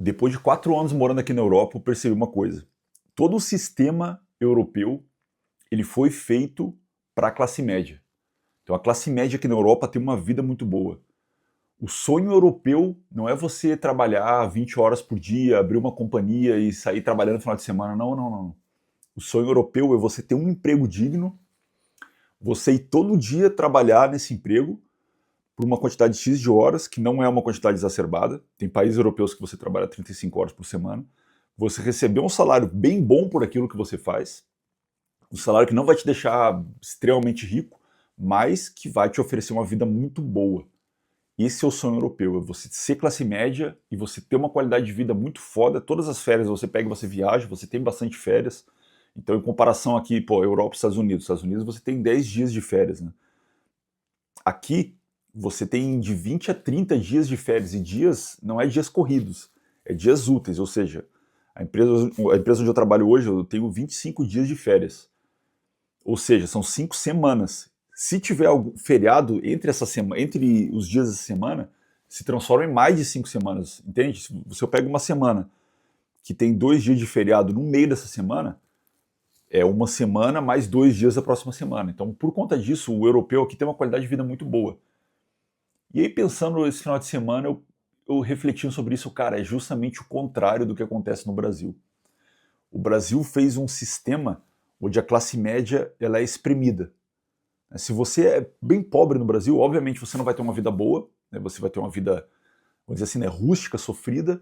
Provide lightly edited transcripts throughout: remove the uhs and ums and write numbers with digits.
Depois de 4 anos morando aqui na Europa, eu percebi uma coisa. Todo o sistema europeu ele foi feito para a classe média. Então a classe média aqui na Europa tem uma vida muito boa. O sonho europeu não é você trabalhar 20 horas por dia, abrir uma companhia e sair trabalhando no final de semana. Não, não, não. O sonho europeu é você ter um emprego digno, você ir todo dia trabalhar nesse emprego por uma quantidade X de horas, que não é uma quantidade exacerbada. Tem países europeus que você trabalha 35 horas por semana. Você receber um salário bem bom por aquilo que você faz, um salário que não vai te deixar extremamente rico, mas que vai te oferecer uma vida muito boa. Esse é o sonho europeu, é você ser classe média e você ter uma qualidade de vida muito foda. Todas as férias você pega e você viaja, você tem bastante férias. Então, em comparação aqui, pô, Europa e Estados Unidos você tem 10 dias de férias, né? Aqui, você tem de 20 a 30 dias de férias, e dias não é dias corridos, é dias úteis, ou seja, a empresa onde eu trabalho hoje, eu tenho 25 dias de férias. Ou seja, são 5 semanas. Se tiver algum feriado entre os dias dessa semana, se transforma em mais de 5 semanas, entende? Se eu pego uma semana que tem 2 dias de feriado no meio dessa semana, é uma semana mais 2 dias da próxima semana. Então, por conta disso, o europeu aqui tem uma qualidade de vida muito boa. E aí, pensando esse final de semana, eu refletindo sobre isso, cara, é justamente o contrário do que acontece no Brasil. O Brasil fez um sistema onde a classe média ela é espremida. Se você é bem pobre no Brasil, obviamente você não vai ter uma vida boa, né? Você vai ter uma vida, vamos dizer assim, né, rústica, sofrida,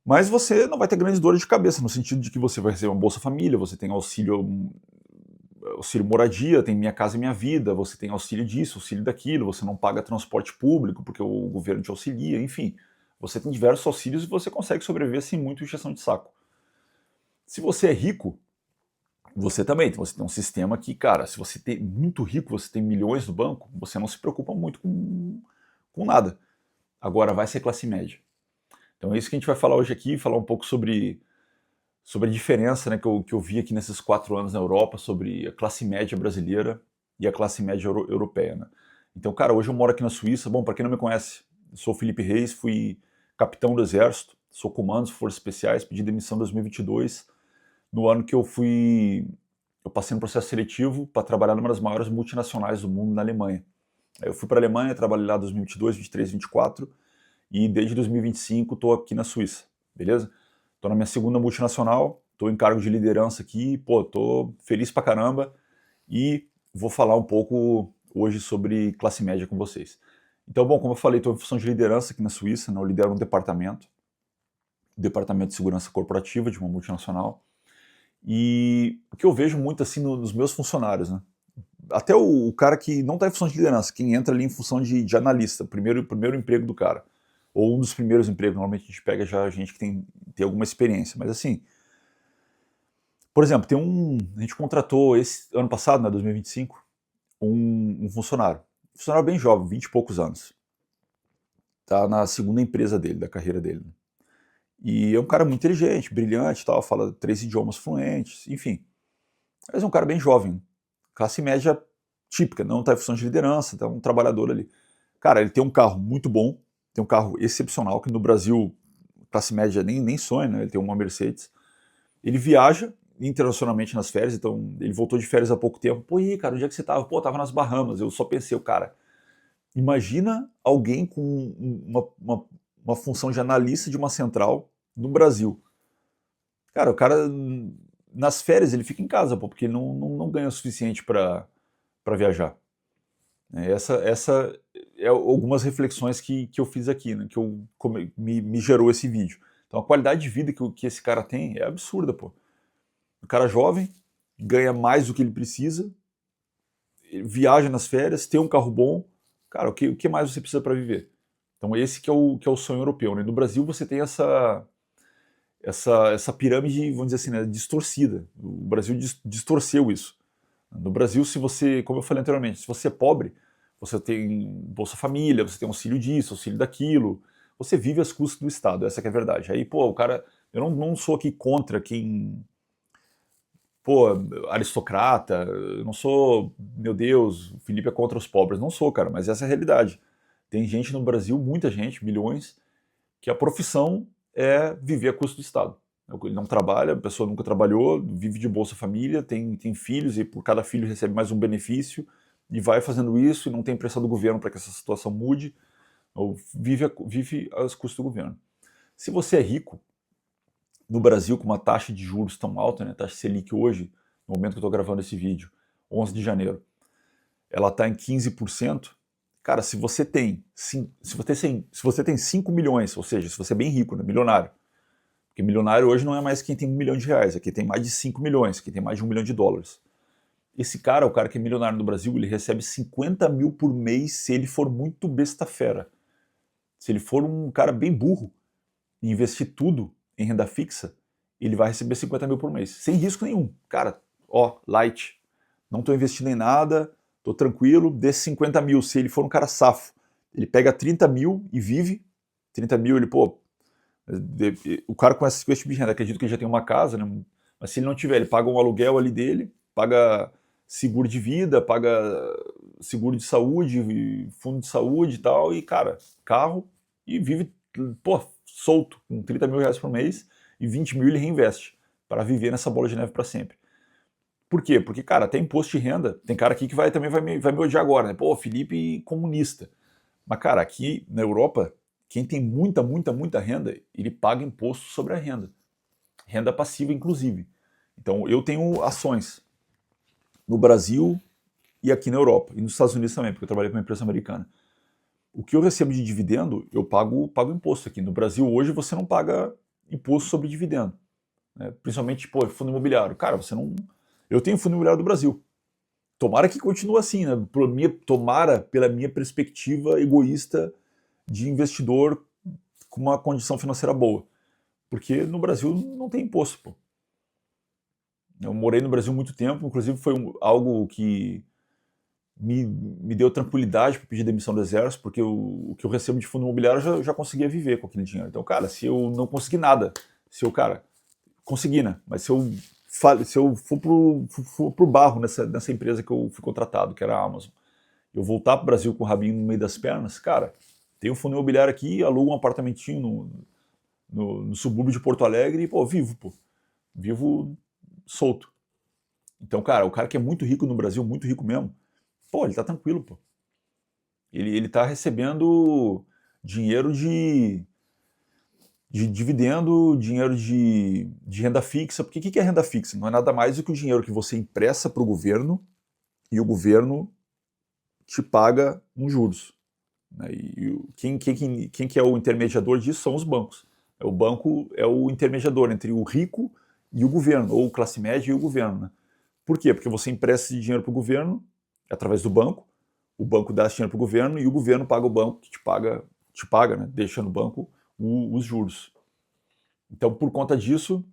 mas você não vai ter grandes dores de cabeça, no sentido de que você vai receber uma Bolsa Família, você tem auxílio moradia, tem Minha Casa Minha Vida, você tem auxílio disso, auxílio daquilo, você não paga transporte público porque o governo te auxilia, enfim. Você tem diversos auxílios e você consegue sobreviver sem muita injeção de saco. Se você é rico, você também, você tem um sistema que, cara, se você tem muito rico, você tem milhões no banco, você não se preocupa muito com nada. Agora vai ser classe média. Então é isso que a gente vai falar hoje aqui, falar um pouco sobre a diferença, né, que eu vi aqui nesses 4 anos na Europa, sobre a classe média brasileira e a classe média europeia. Né? Então, cara, hoje eu moro aqui na Suíça. Bom, para quem não me conhece, eu sou o Felipe Reis, fui capitão do Exército, sou comando de Forças Especiais, pedi demissão em 2022, no ano que eu passei no processo seletivo para trabalhar numa das maiores multinacionais do mundo, na Alemanha. Aí eu fui para a Alemanha, trabalhei lá em 2022, 23, 24, e desde 2025 estou aqui na Suíça, beleza? Estou na minha segunda multinacional, estou em cargo de liderança aqui, pô, estou feliz pra caramba e vou falar um pouco hoje sobre classe média com vocês. Então, bom, como eu falei, estou em função de liderança aqui na Suíça, né? Eu lidero um departamento de segurança corporativa de uma multinacional, e o que eu vejo muito assim nos meus funcionários, né? Até o cara que não está em função de liderança, quem entra ali em função de analista, primeiro emprego do cara, ou um dos primeiros empregos, normalmente a gente pega já gente que tem alguma experiência, mas assim, por exemplo, a gente contratou esse ano passado, né, 2025, um funcionário bem jovem, 20 e poucos anos, tá na segunda empresa dele, da carreira dele, né? E é um cara muito inteligente, brilhante, tal, fala 3 idiomas fluentes, enfim, mas é um cara bem jovem, classe média típica, não está em função de liderança, tá um trabalhador ali. Cara, ele tem um carro muito bom, tem um carro excepcional, que no Brasil, classe média nem sonha, né? Ele tem uma Mercedes. Ele viaja internacionalmente nas férias, então ele voltou de férias há pouco tempo. Pô, e aí, cara, onde é que você tava? Pô, tava nas Bahamas. Eu só pensei, cara, imagina alguém com uma função de analista de uma central no Brasil. Cara, o cara, nas férias, ele fica em casa, pô, porque ele não ganha o suficiente para viajar. Essa é algumas reflexões que eu fiz aqui, né, me gerou esse vídeo. Então a qualidade de vida que esse cara tem é absurda, pô. O cara jovem, ganha mais do que ele precisa, ele viaja nas férias, tem um carro bom. Cara, o que mais você precisa para viver? Então esse que é o sonho europeu. Né? No Brasil você tem essa pirâmide, vamos dizer assim, né, distorcida. O Brasil distorceu isso. No Brasil, se você, como eu falei anteriormente, se você é pobre, você tem Bolsa Família, você tem auxílio disso, auxílio daquilo, você vive às custas do Estado, essa que é a verdade. Aí, pô, o cara, eu não sou aqui contra quem, pô, aristocrata, eu não sou, meu Deus, o Felipe é contra os pobres, não sou, cara, mas essa é a realidade. Tem gente no Brasil, muita gente, milhões, que a profissão é viver a custo do Estado. Ele não trabalha, a pessoa nunca trabalhou, vive de Bolsa Família, tem filhos e por cada filho recebe mais um benefício e vai fazendo isso e não tem pressão do governo para que essa situação mude, ou vive às custas do governo. Se você é rico, no Brasil, com uma taxa de juros tão alta, né, taxa Selic hoje, no momento que eu estou gravando esse vídeo, 11 de janeiro, ela está em 15%. Cara, se você tem 5 milhões, ou seja, se você é bem rico, né, milionário, porque milionário hoje não é mais quem tem 1 milhão de reais, aqui tem mais de 5 milhões, quem tem mais de 1 milhão de dólares. Esse cara, o cara que é milionário no Brasil, ele recebe 50 mil por mês se ele for muito besta fera. Se ele for um cara bem burro e investir tudo em renda fixa, ele vai receber 50 mil por mês, sem risco nenhum. Cara, ó, light, não estou investindo em nada, estou tranquilo, desses 50 mil, se ele for um cara safo, ele pega 30 mil e vive, 30 mil ele, pô, o cara com esse tipo de renda, acredito que ele já tem uma casa, né? Mas se ele não tiver, ele paga um aluguel ali dele, paga seguro de vida, paga seguro de saúde, fundo de saúde e tal, e cara, carro, e vive, pô, solto, com 30 mil reais por mês, e 20 mil ele reinveste, para viver nessa bola de neve para sempre. Por quê? Porque, cara, tem imposto de renda, tem cara aqui que também vai me odiar agora, né? Pô, Felipe comunista. Mas, cara, aqui na Europa, quem tem muita renda, ele paga imposto sobre a renda. Renda passiva, inclusive. Então, eu tenho ações no Brasil e aqui na Europa. E nos Estados Unidos também, porque eu trabalhei com uma empresa americana. O que eu recebo de dividendo, eu pago imposto aqui. No Brasil, hoje, você não paga imposto sobre dividendo. Né? Principalmente, pô, fundo imobiliário. Cara, você não... Eu tenho fundo imobiliário do Brasil. Tomara que continue assim, né? Tomara, pela minha perspectiva egoísta de investidor com uma condição financeira boa. Porque no Brasil não tem imposto, pô. Eu morei no Brasil muito tempo, inclusive foi algo que me deu tranquilidade para pedir demissão do Exército, porque o que eu recebo de fundo imobiliário eu já conseguia viver com aquele dinheiro. Então, cara, se eu não conseguir nada, cara, consegui, né? Mas se eu for pro barro nessa empresa que eu fui contratado, que era a Amazon, eu voltar pro Brasil com o rabinho no meio das pernas, cara, tem um fundo imobiliário aqui, alugo um apartamentinho no subúrbio de Porto Alegre e, pô, vivo solto. Então, cara, o cara que é muito rico no Brasil, muito rico mesmo, pô, ele tá tranquilo, pô. Ele tá recebendo dinheiro de dividendo, dinheiro de renda fixa. Porque o que é renda fixa? Não é nada mais do que o dinheiro que você empresta para o governo e o governo te paga uns juros. Né? E quem que é o intermediador disso são os bancos. O banco é o intermediador entre o rico e o governo, ou classe média e o governo. Né? Por quê? Porque você empresta esse dinheiro para o governo através do banco, o banco dá esse dinheiro para o governo e o governo paga o banco que te paga, né? Deixa no banco os juros. Então, por conta disso,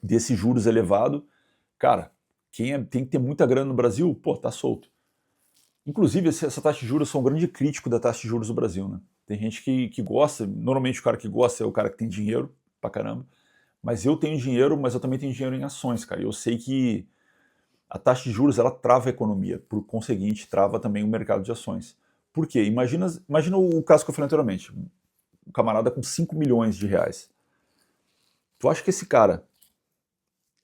desses juros elevados, cara, tem que ter muita grana no Brasil, pô, tá solto. Inclusive, essa taxa de juros, eu sou um grande crítico da taxa de juros do Brasil, né? Tem gente que gosta, normalmente o cara que gosta é o cara que tem dinheiro pra caramba, mas eu tenho dinheiro, mas eu também tenho dinheiro em ações, cara. Eu sei que a taxa de juros, ela trava a economia, por conseguinte, trava também o mercado de ações. Por quê? Imagina o caso que eu falei anteriormente, um camarada com 5 milhões de reais. Tu acha que esse cara,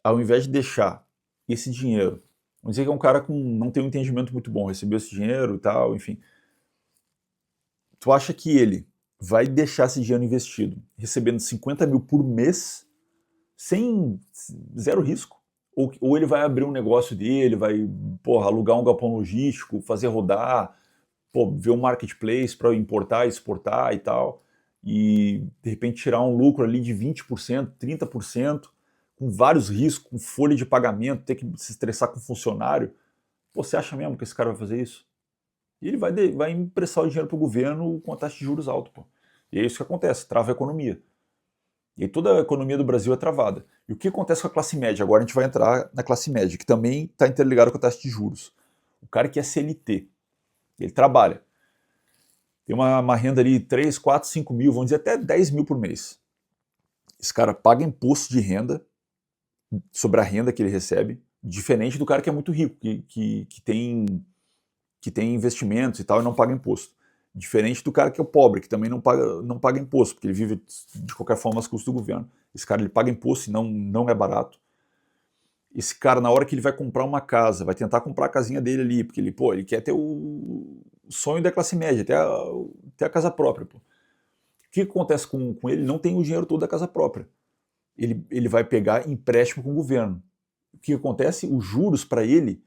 ao invés de deixar esse dinheiro, vamos dizer que é um cara que não tem um entendimento muito bom, recebeu esse dinheiro e tal, enfim. Tu acha que ele vai deixar esse dinheiro investido, recebendo 50 mil por mês, sem zero risco? Ou ele vai abrir um negócio dele, vai, porra, alugar um galpão logístico, fazer rodar, pô, ver um marketplace para importar, exportar e tal, e de repente tirar um lucro ali de 20%, 30%, com vários riscos, com folha de pagamento, ter que se estressar com funcionário. Pô, você acha mesmo que esse cara vai fazer isso? E ele vai emprestar o dinheiro para o governo com a taxa de juros alta, pô. E é isso que acontece, trava a economia. E aí toda a economia do Brasil é travada. E o que acontece com a classe média? Agora a gente vai entrar na classe média, que também está interligado com a taxa de juros. O cara que é CLT, ele trabalha, tem uma renda ali 3, 4, 5 mil, vamos dizer até 10 mil por mês. Esse cara paga imposto de renda sobre a renda que ele recebe, diferente do cara que é muito rico, que tem investimentos e tal e não paga imposto. Diferente do cara que é o pobre, que também não paga imposto, porque ele vive de qualquer forma às custas do governo. Esse cara ele paga imposto e não é barato. Esse cara, na hora que ele vai comprar uma casa, vai tentar comprar a casinha dele ali, porque ele quer ter o sonho da classe média, ter a casa própria. Pô. O que acontece com ele? Ele não tem o dinheiro todo da casa própria. Ele vai pegar empréstimo com o governo. O que acontece? Os juros para ele,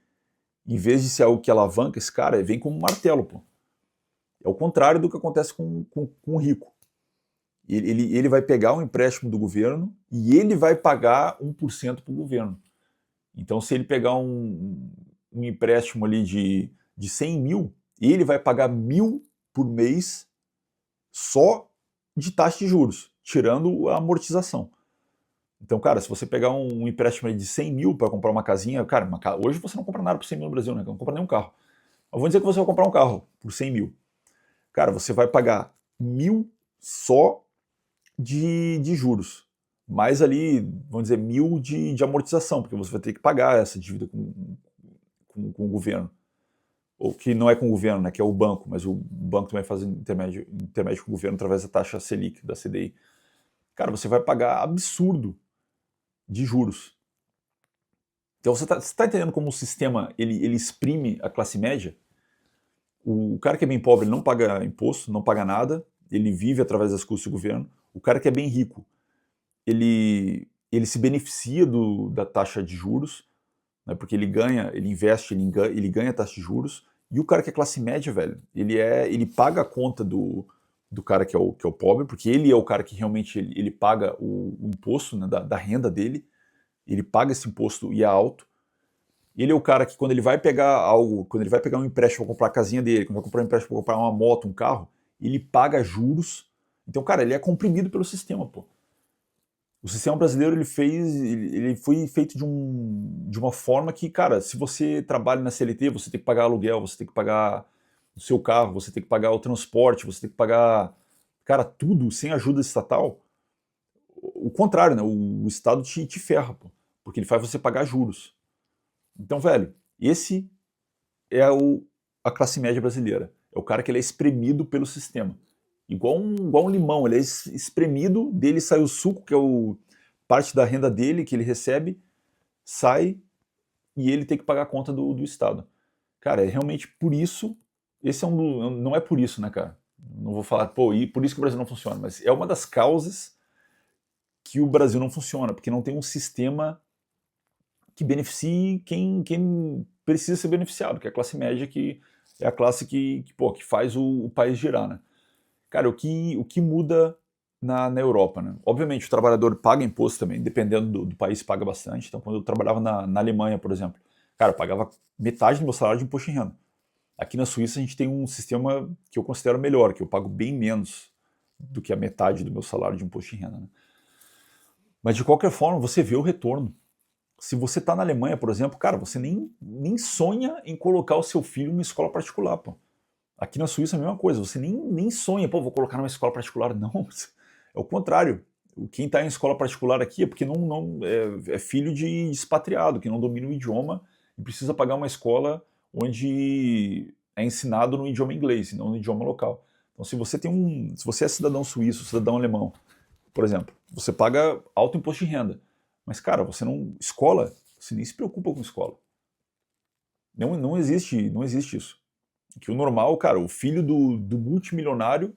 em vez de ser algo que alavanca esse cara, vem como um martelo. Pô. É o contrário do que acontece com o rico. Ele vai pegar um empréstimo do governo e ele vai pagar 1% para o governo. Então, se ele pegar um empréstimo ali de 100 mil, ele vai pagar 1.000 por mês só de taxa de juros, tirando a amortização. Então, cara, se você pegar um empréstimo ali de 100 mil para comprar uma casinha, cara, hoje você não compra nada por 100 mil no Brasil, né? Não compra nenhum carro. Mas vou dizer que você vai comprar um carro por 100 mil. Cara, você vai pagar 1.000 só de juros. Mais ali, vamos dizer, 1.000 de amortização, porque você vai ter que pagar essa dívida com o governo. Ou que não é com o governo, né, que é o banco, mas o banco também faz intermédio com o governo através da taxa Selic, da CDI. Cara, você vai pagar absurdo de juros. Então você tá entendendo como o sistema ele exprime a classe média? O cara que é bem pobre não paga imposto, não paga nada, ele vive através das custas do governo. O cara que é bem rico, ele se beneficia da taxa de juros, né, porque ele ganha, ele investe, ele ganha taxa de juros. E o cara que é classe média, velho, ele paga a conta do cara que é o pobre, porque ele é o cara que realmente ele paga o imposto, né, da renda dele, ele paga esse imposto e é alto. Ele é o cara que quando ele vai pegar algo, quando ele vai pegar um empréstimo para comprar a casinha dele, quando vai comprar um empréstimo para comprar uma moto, um carro, ele paga juros. Então, cara, ele é comprimido pelo sistema, pô. O sistema brasileiro ele foi feito de uma forma que, cara, se você trabalha na CLT, você tem que pagar aluguel, você tem que pagar o seu carro, você tem que pagar o transporte, você tem que pagar, cara, tudo sem ajuda estatal. O contrário, né? O Estado te ferra, pô, porque ele faz você pagar juros. Então, velho, esse é a classe média brasileira. É o cara que ele é espremido pelo sistema. Igual um limão, ele é espremido, dele sai o suco, que é parte da renda dele que ele recebe, sai e ele tem que pagar a conta do Estado. Cara, é realmente por isso, não é por isso, né, cara? Não vou falar, pô, e por isso que o Brasil não funciona, mas é uma das causas que o Brasil não funciona, porque não tem um sistema que beneficie quem precisa ser beneficiado, que é a classe média, que é a classe que faz o país girar, né? Cara, o que muda na Europa, né? Obviamente o trabalhador paga imposto também, dependendo do país paga bastante. Então quando eu trabalhava na Alemanha, por exemplo, cara, eu pagava metade do meu salário de imposto de renda. Aqui na Suíça a gente tem um sistema que eu considero melhor, que eu pago bem menos do que a metade do meu salário de imposto de renda, né? Mas de qualquer forma, você vê o retorno. Se você está na Alemanha, por exemplo, cara, você nem sonha em colocar o seu filho em uma escola particular, pô. Aqui na Suíça é a mesma coisa, você nem sonha, pô, vou colocar numa escola particular. Não, é o contrário. Quem está em escola particular aqui é porque não é filho de expatriado, que não domina o idioma e precisa pagar uma escola onde é ensinado no idioma inglês, e não no idioma local. Então, se você é cidadão suíço, cidadão alemão, por exemplo, você paga alto imposto de renda. Mas, cara, você nem se preocupa com escola. Não existe isso. Que o normal, cara, o filho do multimilionário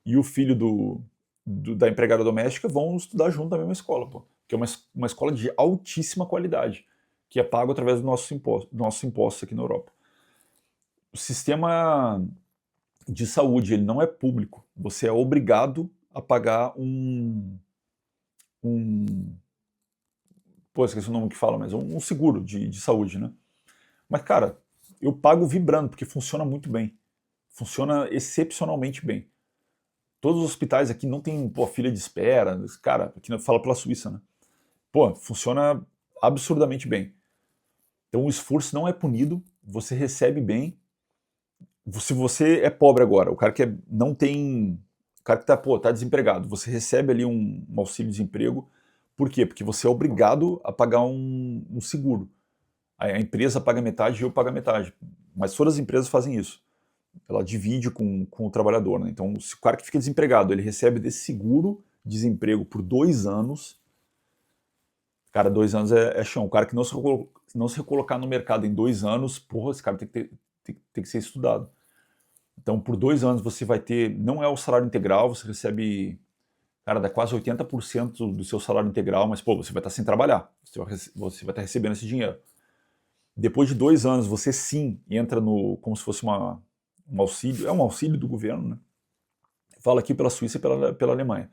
e o filho da empregada doméstica vão estudar junto na mesma escola, pô. Que é uma escola de altíssima qualidade, que é pago através do nosso imposto aqui na Europa. O sistema de saúde, ele não é público. Você é obrigado a pagar pô, esqueci o nome que fala, mas um seguro de saúde, né? Mas, cara, eu pago vibrando, porque funciona muito bem. Funciona excepcionalmente bem. Todos os hospitais aqui não tem, pô, fila de espera. Cara, aqui fala pela Suíça, né? Pô, funciona absurdamente bem. Então o esforço não é punido, você recebe bem. Se você é pobre agora, o cara que não tem... O cara que tá desempregado, você recebe ali um auxílio-desemprego. Por quê? Porque você é obrigado a pagar um seguro. A empresa paga metade e eu pago metade. Mas todas as empresas fazem isso. ela divide com o trabalhador, né? Então, se o cara que fica desempregado, ele recebe desse seguro-desemprego por 2 anos, cara, 2 anos é chão. O cara que não se recolocar no mercado em 2 anos, porra, esse cara tem que ser estudado. Então, por 2 anos você vai ter, não é o salário integral, você recebe, cara, dá quase 80% do seu salário integral, mas, pô, você vai estar sem trabalhar, você vai estar recebendo esse dinheiro. Depois de 2 anos, você sim entra no, como se fosse um auxílio, é um auxílio do governo, né? Fala aqui pela Suíça e pela Alemanha.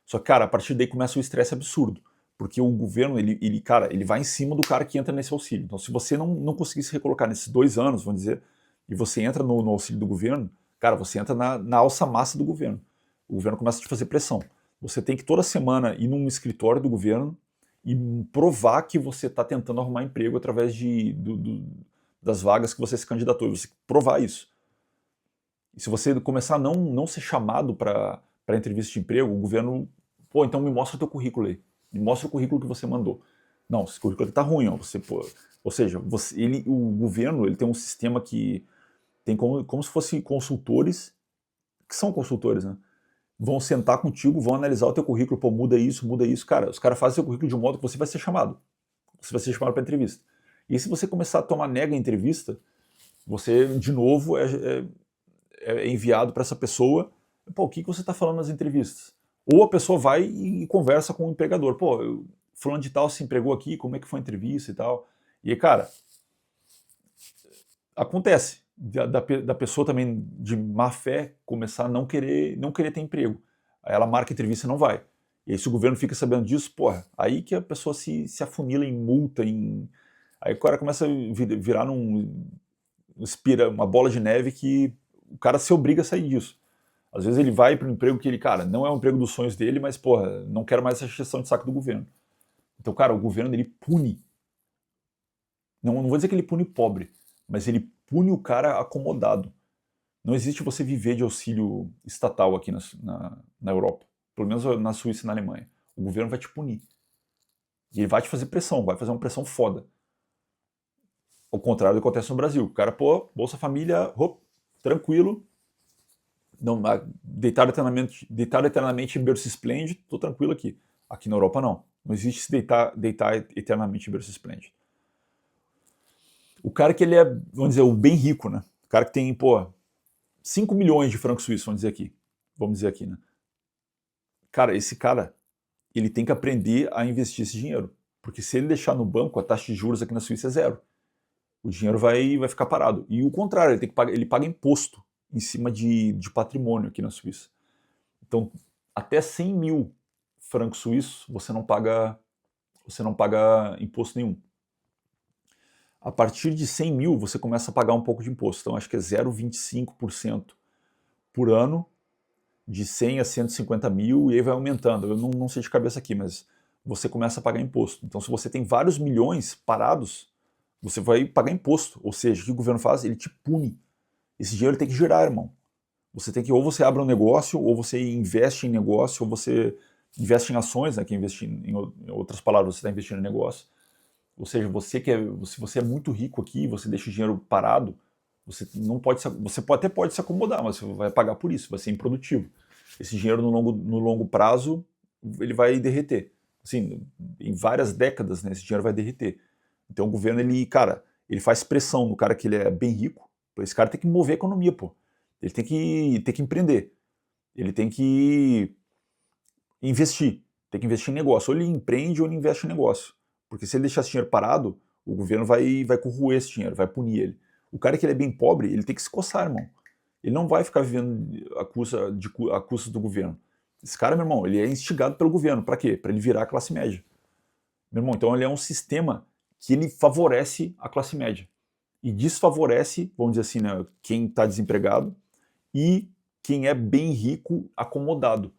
Só que, cara, a partir daí começa o estresse absurdo, porque o governo, cara, ele vai em cima do cara que entra nesse auxílio. Então, se você não conseguir se recolocar nesses 2 anos, vamos dizer, e você entra no auxílio do governo, cara, você entra na alça massa do governo. O governo começa a te fazer pressão. Você tem que toda semana ir num escritório do governo e provar que você está tentando arrumar emprego através das vagas que você se candidatou. Você provar isso. E se você começar a não ser chamado para entrevista de emprego, o governo, pô, então me mostra o teu currículo aí. Me mostra o currículo que você mandou. Não, esse currículo aqui tá ruim, ó. Ou seja, o governo ele tem um sistema que tem como se fossem consultores, que são consultores, né? Vão sentar contigo, vão analisar o teu currículo, pô, muda isso, cara. Os caras fazem o seu currículo de um modo que você vai ser chamado. Você vai ser chamado para entrevista. E se você começar a tomar nega entrevista, você, de novo, é enviado para essa pessoa, pô, o que você está falando nas entrevistas? Ou a pessoa vai e conversa com o empregador, pô, fulano de tal se empregou aqui, como é que foi a entrevista e tal. E, cara, acontece da pessoa também de má fé começar a não querer ter emprego. Aí ela marca a entrevista e não vai. E aí se o governo fica sabendo disso, porra, aí que a pessoa se afunila em multa, aí o cara começa a virar uma bola de neve que o cara se obriga a sair disso. Às vezes ele vai para um emprego que ele, cara, não é um emprego dos sonhos dele, mas, porra, não quero mais essa gestão de saco do governo. Então, cara, o governo, ele pune. Não vou dizer que ele pune pobre, mas ele pune o cara acomodado. Não existe você viver de auxílio estatal aqui na Europa. Pelo menos na Suíça e na Alemanha. O governo vai te punir. E ele vai te fazer pressão, vai fazer uma pressão foda. Ao contrário do que acontece no Brasil. O cara, pô, Bolsa Família, tranquilo, não, deitado eternamente em berço esplêndido, tô tranquilo aqui. Aqui na Europa não. Não existe se deitar eternamente em berço esplêndido. O cara que ele é, vamos dizer, o bem rico, né? O cara que tem, pô, 5 milhões de francos suíços, vamos dizer aqui, né? Cara, esse cara, ele tem que aprender a investir esse dinheiro. Porque se ele deixar no banco, a taxa de juros aqui na Suíça é zero. O dinheiro vai ficar parado. E o contrário, ele paga imposto em cima de patrimônio aqui na Suíça. Então, até 100 mil francos suíços, você não paga imposto nenhum. A partir de 100 mil, você começa a pagar um pouco de imposto. Então, acho que é 0,25% por ano, de 100 a 150 mil, e aí vai aumentando. Eu não sei de cabeça aqui, mas você começa a pagar imposto. Então, se você tem vários milhões parados, você vai pagar imposto. Ou seja, o que o governo faz? Ele te pune. Esse dinheiro tem que girar, irmão. Você tem que, ou você abre um negócio, ou você investe em negócio, ou você investe em ações, né, que investir em outras palavras, você está investindo em negócio. Ou seja, se você é muito rico aqui, você deixa o dinheiro parado, você até pode se acomodar, mas você vai pagar por isso, vai ser improdutivo. Esse dinheiro no longo prazo, ele vai derreter. Assim, em várias décadas, né, esse dinheiro vai derreter. Então o governo, ele faz pressão no cara que ele é bem rico, esse cara tem que mover a economia, pô. Ele tem que empreender. Ele tem que investir. Tem que investir em negócio. Ou ele empreende ou ele investe em negócio. Porque se ele deixar esse dinheiro parado, o governo vai corroer esse dinheiro, vai punir ele. O cara que ele é bem pobre, ele tem que se coçar, irmão. Ele não vai ficar vivendo a custa do governo. Esse cara, meu irmão, ele é instigado pelo governo. Para quê? Para ele virar a classe média. Meu irmão, então ele é um sistema que ele favorece a classe média. E desfavorece, vamos dizer assim, né, quem está desempregado e quem é bem rico acomodado.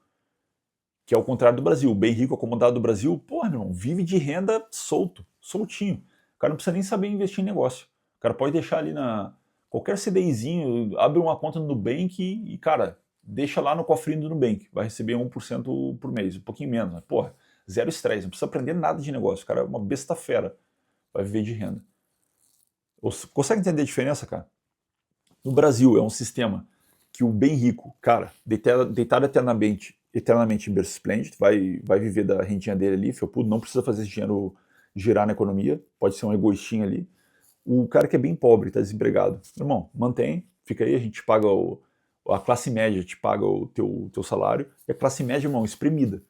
Que é o contrário do Brasil. O bem rico acomodado do Brasil, porra, meu irmão, vive de renda soltinho. O cara não precisa nem saber investir em negócio. O cara pode deixar ali qualquer CDIzinho, abre uma conta no Nubank e, cara, deixa lá no cofrinho do Nubank. Vai receber 1% por mês, um pouquinho menos. Mas, porra, zero estresse, não precisa aprender nada de negócio. O cara é uma besta fera. Vai viver de renda. Consegue entender a diferença, cara? No Brasil, é um sistema que o bem rico, cara, deitado eternamente em berço esplêndido, vai viver da rendinha dele ali, felpudo, não precisa fazer esse dinheiro girar na economia, pode ser um egoístinho ali. O cara que é bem pobre, está desempregado, irmão, mantém, fica aí, a gente paga a classe média te paga o teu salário, e a classe média, irmão, espremida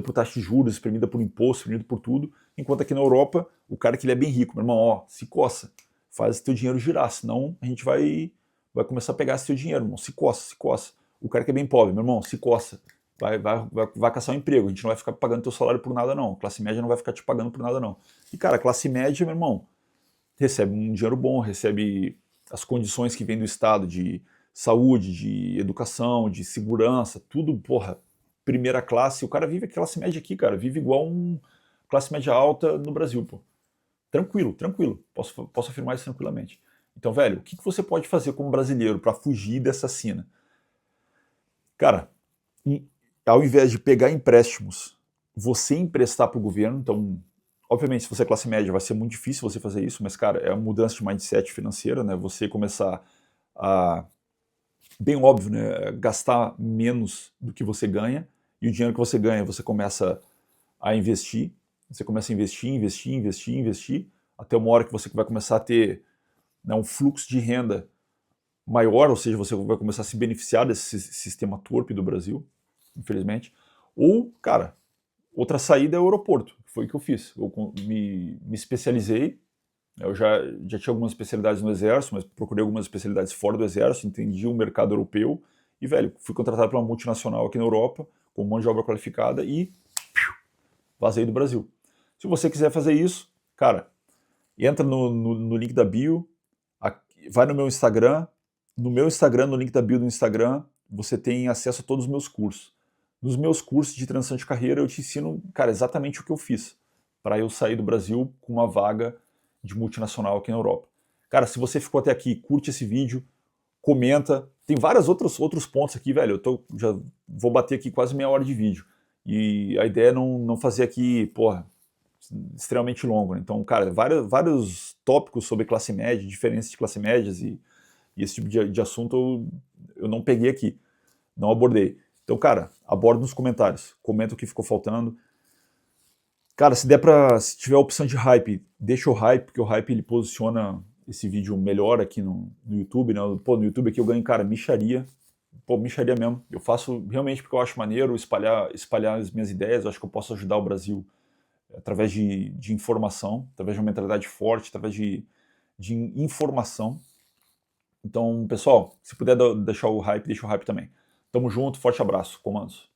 por taxa de juros, espremida por imposto, espremida por tudo, enquanto aqui na Europa, o cara que ele é bem rico, meu irmão, ó, se coça, faz teu dinheiro girar, senão a gente vai começar a pegar esse teu dinheiro, irmão, se coça, se coça. O cara que é bem pobre, meu irmão, se coça, vai caçar um emprego, a gente não vai ficar pagando teu salário por nada não, a classe média não vai ficar te pagando por nada não. E cara, a classe média, meu irmão, recebe um dinheiro bom, recebe as condições que vem do Estado de saúde, de educação, de segurança, tudo, porra, primeira classe. O cara vive a classe média aqui, cara, vive igual um classe média alta no Brasil, pô. Tranquilo, tranquilo. Posso afirmar isso tranquilamente. Então, velho, o que você pode fazer como brasileiro para fugir dessa sina? Cara, ao invés de pegar empréstimos, você emprestar para o governo, então, obviamente, se você é classe média, vai ser muito difícil você fazer isso, mas, cara, é uma mudança de mindset financeira, né? Você começar a, bem óbvio, né? Gastar menos do que você ganha, e o dinheiro que você ganha, você começa a investir, você começa a investir, até uma hora que você vai começar a ter, né, um fluxo de renda maior, ou seja, você vai começar a se beneficiar desse sistema torpe do Brasil, infelizmente. Ou, cara, outra saída é o aeroporto, que foi o que eu fiz. Eu me especializei, eu já tinha algumas especialidades no Exército, mas procurei algumas especialidades fora do Exército, entendi o mercado europeu e, velho, fui contratado por uma multinacional aqui na Europa, com mão de obra qualificada e vazei do Brasil. Se você quiser fazer isso, cara, entra no link da bio, vai no meu Instagram, no link da bio do Instagram, você tem acesso a todos os meus cursos. Nos meus cursos de transição de carreira, eu te ensino, cara, exatamente o que eu fiz para eu sair do Brasil com uma vaga de multinacional aqui na Europa. Cara, se você ficou até aqui, curte esse vídeo, comenta. Tem vários outros pontos aqui, velho. Já vou bater aqui quase meia hora de vídeo. E a ideia é não fazer aqui, porra, extremamente longo, né? Então, cara, vários tópicos sobre classe média, diferenças de classe médias e esse tipo de assunto eu não peguei aqui, não abordei. Então, cara, aborda nos comentários, comenta o que ficou faltando. Cara, se tiver a opção de hype, deixa o hype, porque o hype ele posiciona esse vídeo melhor aqui no YouTube, né? Pô, no YouTube aqui eu ganho, cara, mixaria. Pô, mixaria mesmo. Eu faço realmente porque eu acho maneiro espalhar as minhas ideias, eu acho que eu posso ajudar o Brasil através de informação, através de uma mentalidade forte, através de informação. Então, pessoal, se puder deixar o hype, deixa o hype também. Tamo junto, forte abraço, comandos.